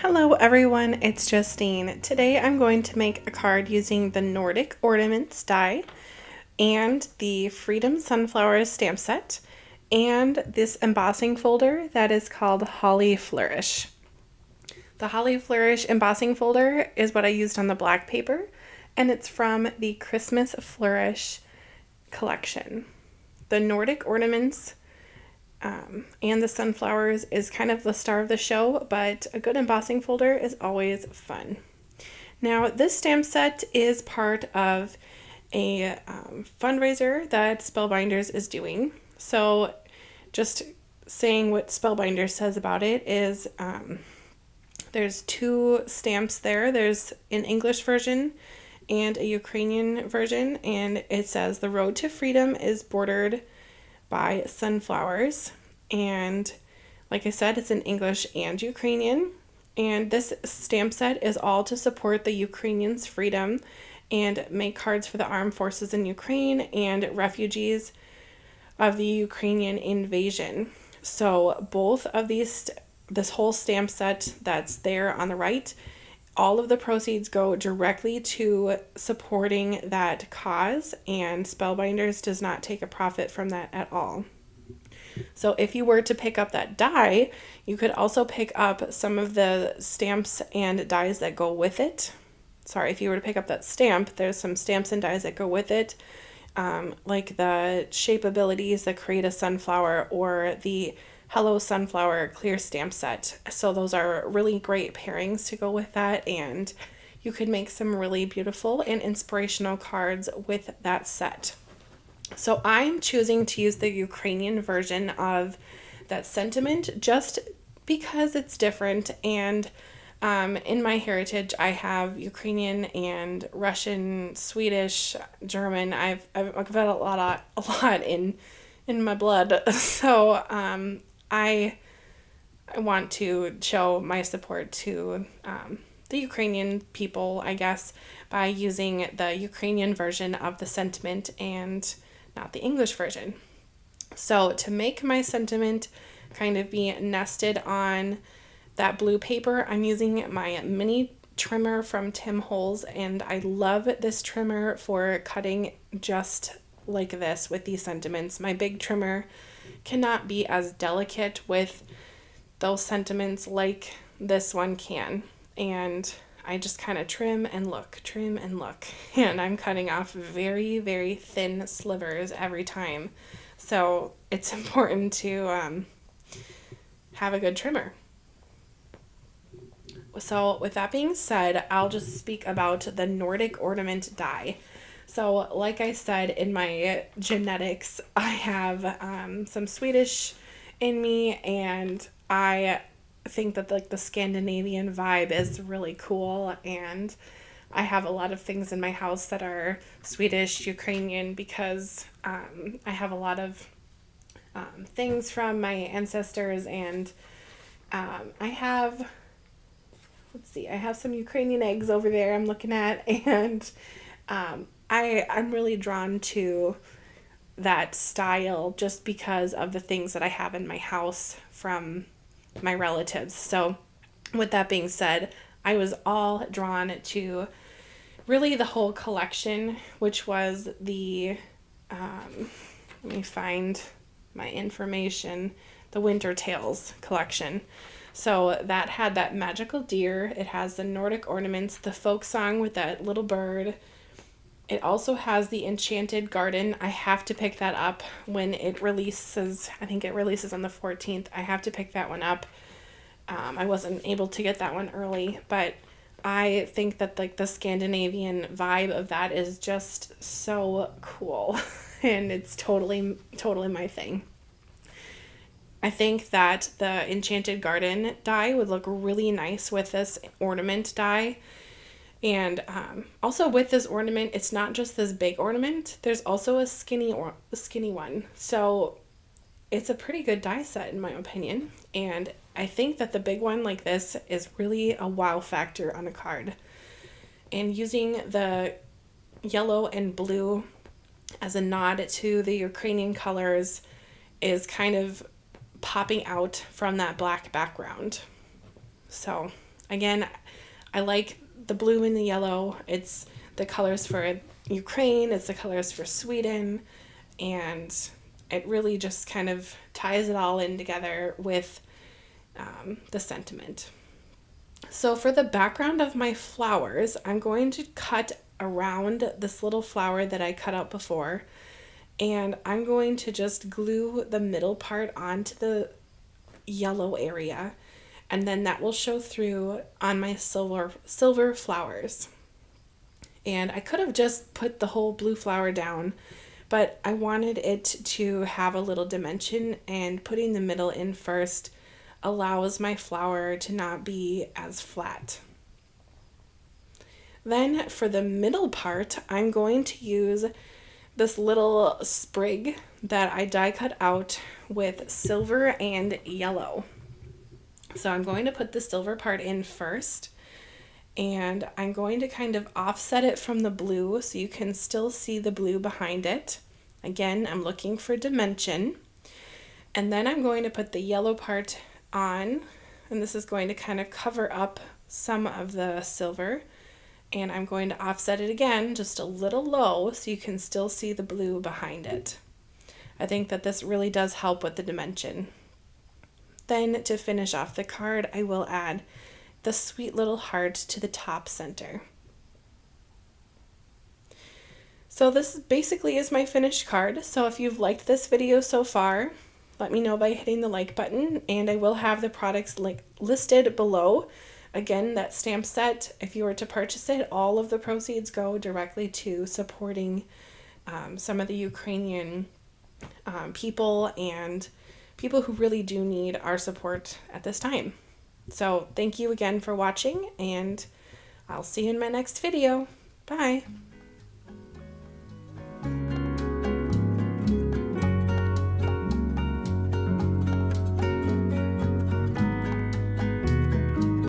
Hello everyone, it's Justine. Today I'm going to make a card using the Nordic Ornaments die and the Freedom Sunflowers stamp set and this embossing folder that is called Holly Flourish. The Holly Flourish embossing folder is what I used on the black paper, and it's from the Christmas Flourish collection. The Nordic Ornaments and the sunflowers is kind of the star of the show, but a good embossing folder is always fun. Now, this stamp set is part of a fundraiser that Spellbinders is doing. So, just saying what Spellbinders says about it is there's two stamps there. There's an English version and a Ukrainian version, and it says the road to freedom is bordered by sunflowers, and like I said, it's in English and Ukrainian, and this stamp set is all to support the Ukrainians' freedom and make cards for the armed forces in Ukraine and refugees of the Ukrainian invasion. So both of these, this whole stamp set that's there on the right, all of the proceeds go directly to supporting that cause, and Spellbinders does not take a profit from that at all. So if you were to pick up that die, you could also pick up some of the stamps and dies that go with it. Sorry, if you were to pick up that stamp, there's some stamps and dies that go with it, like the shape abilities that create a sunflower or the Hello Sunflower clear stamp set. So those are really great pairings to go with that, and you could make some really beautiful and inspirational cards with that set. So I'm choosing to use the Ukrainian version of that sentiment just because it's different, and in my heritage I have Ukrainian and Russian, Swedish, German. I've got a lot in my blood. So I want to show my support to the Ukrainian people, I guess, by using the Ukrainian version of the sentiment and not the English version. So to make my sentiment kind of be nested on that blue paper, I'm using my mini trimmer from Tim Holtz, and I love this trimmer for cutting just like this with these sentiments. My big trimmer cannot be as delicate with those sentiments like this one can, and I just kind of trim and look, and I'm cutting off very, very thin slivers every time. So it's important to have a good trimmer. So with that being said, I'll just speak about the Nordic Ornament die. So like I said, in my genetics, I have some Swedish in me, and I think that like the Scandinavian vibe is really cool, and I have a lot of things in my house that are Swedish, Ukrainian, because I have a lot of things from my ancestors, and I have, I have some Ukrainian eggs over there I'm looking at, and I'm really drawn to that style just because of the things that I have in my house from my relatives. So with that being said, I was all drawn to really the whole collection, which was the, let me find my information, the Winter Tales collection. So that had that magical deer. It has the Nordic Ornaments, the folk song with that little bird. It also has the Enchanted Garden. I have to pick that up when it releases. I think it releases on the 14th. I have to pick that one up. I wasn't able to get that one early, but I think that like the Scandinavian vibe of that is just so cool, and it's totally my thing. I think that the Enchanted Garden die would look really nice with this ornament die. And also with this ornament, it's not just this big ornament. There's also a skinny one. So it's a pretty good die set in my opinion. And I think that the big one like this is really a wow factor on a card. And using the yellow and blue as a nod to the Ukrainian colors is kind of popping out from that black background. So Again, I like the blue and the yellow. It's the colors for Ukraine, it's the colors for Sweden, and it really just kind of ties it all in together with the sentiment. So for the background of my flowers, I'm going to cut around this little flower that I cut out before, and I'm going to just glue the middle part onto the yellow area, and then that will show through on my silver flowers. And I could have just put the whole blue flower down, but I wanted it to have a little dimension, and putting the middle in first allows my flower to not be as flat. Then for the middle part, I'm going to use this little sprig that I die cut out with silver and yellow. So I'm going to put the silver part in first, and I'm going to kind of offset it from the blue so you can still see the blue behind it. Again, I'm looking for dimension. And then I'm going to put the yellow part on, and this is going to kind of cover up some of the silver. And I'm going to offset it again just a little low so you can still see the blue behind it. I think that this really does help with the dimension. Then to finish off the card, I will add the sweet little heart to the top center. So this basically is my finished card. So if you've liked this video so far, let me know by hitting the like button, and I will have the products listed below. Again, that stamp set, if you were to purchase it, all of the proceeds go directly to supporting some of the Ukrainian people and people who really do need our support at this time. So thank you again for watching, and I'll see you in my next video. Bye.